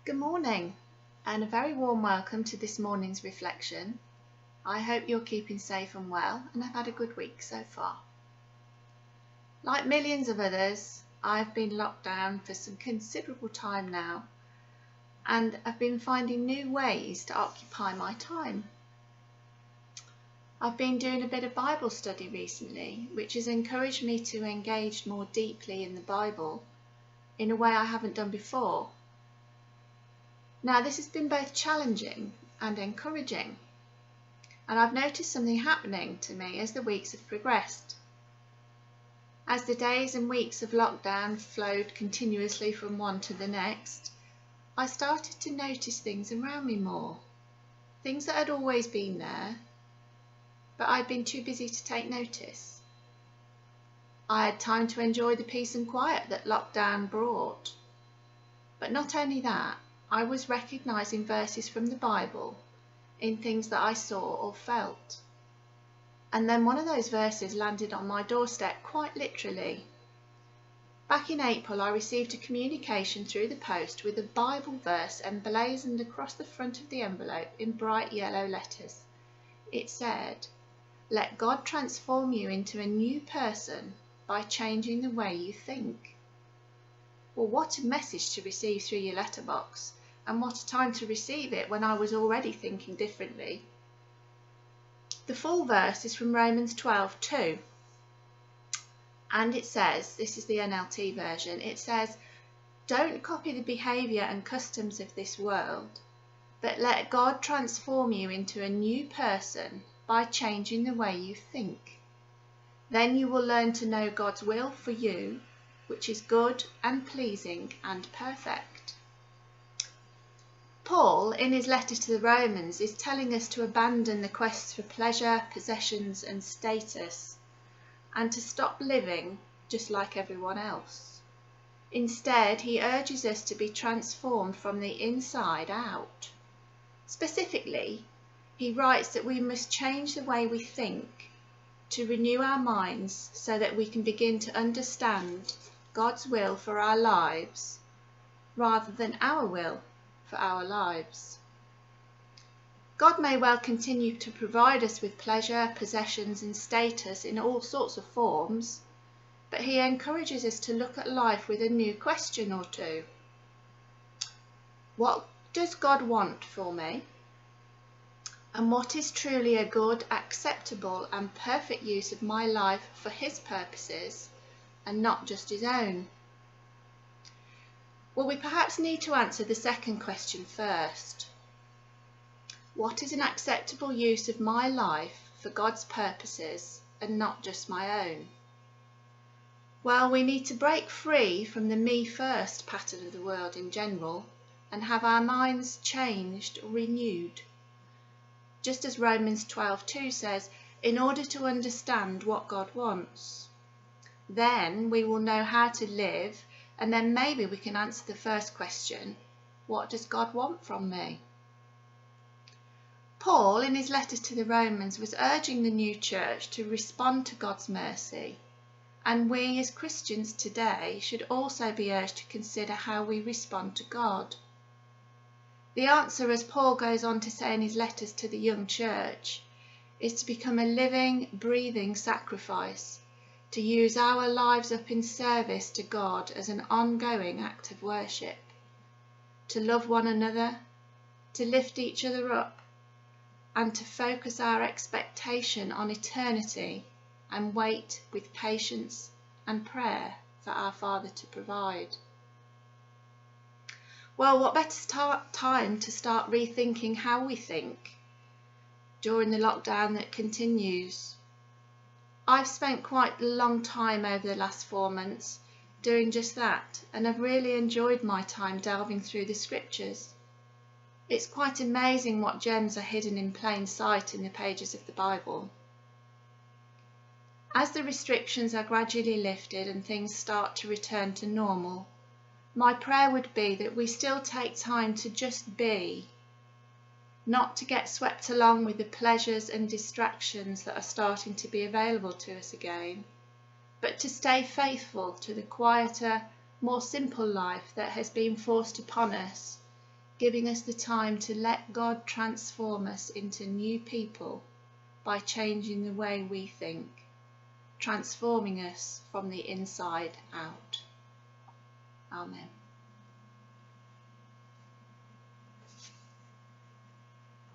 Good morning, and a very warm welcome to this morning's reflection. I hope you're keeping safe and well and have had a good week so far. Like millions of others, I've been locked down for some considerable time now, and I've been finding new ways to occupy my time. I've been doing a bit of Bible study recently, which has encouraged me to engage more deeply in the Bible in a way I haven't done before. Now, this has been both challenging and encouraging, and I've noticed something happening to me as the weeks have progressed. As the days and weeks of lockdown flowed continuously from one to the next, I started to notice things around me more, things that had always been there, but I'd been too busy to take notice. I had time to enjoy the peace and quiet that lockdown brought. But not only that, I was recognising verses from the Bible in things that I saw or felt. And then one of those verses landed on my doorstep quite literally. Back in April, I received a communication through the post with a Bible verse emblazoned across the front of the envelope in bright yellow letters. It said, "Let God transform you into a new person by changing the way you think." Well, what a message to receive through your letterbox, and what a time to receive it when I was already thinking differently. The full verse is from Romans 12:2, and it says, this is the NLT version, it says, "Don't copy the behaviour and customs of this world, but let God transform you into a new person by changing the way you think. Then you will learn to know God's will for you, which is good and pleasing and perfect." Paul, in his letter to the Romans, is telling us to abandon the quest for pleasure, possessions and status, and to stop living just like everyone else. Instead, he urges us to be transformed from the inside out. Specifically, he writes that we must change the way we think, to renew our minds so that we can begin to understand God's will for our lives rather than our will for our lives. God may well continue to provide us with pleasure, possessions and status in all sorts of forms, but he encourages us to look at life with a new question or two. What does God want for me? And what is truly a good, acceptable and perfect use of my life for his purposes and not just his own? Well, we perhaps need to answer the second question first. What is an acceptable use of my life for God's purposes and not just my own? Well, we need to break free from the me first pattern of the world in general and have our minds changed or renewed. Just as Romans 12:2 says, in order to understand what God wants. Then we will know how to live, and then maybe we can answer the first question, what does God want from me? Paul, in his letter to the Romans, was urging the new church to respond to God's mercy, and we as Christians today should also be urged to consider how we respond to God. The answer, as Paul goes on to say in his letters to the young church, is to become a living, breathing sacrifice, to use our lives up in service to God as an ongoing act of worship, to love one another, to lift each other up, and to focus our expectation on eternity and wait with patience and prayer for our Father to provide. Well, what better time to start rethinking how we think during the lockdown that continues? I've spent quite a long time over the last 4 months doing just that, and I've really enjoyed my time delving through the scriptures. It's quite amazing what gems are hidden in plain sight in the pages of the Bible. As the restrictions are gradually lifted and things start to return to normal, my prayer would be that we still take time to just be, not to get swept along with the pleasures and distractions that are starting to be available to us again, but to stay faithful to the quieter, more simple life that has been forced upon us giving us the time to let God transform us into new people by changing the way we think, transforming us from the inside out. Amen.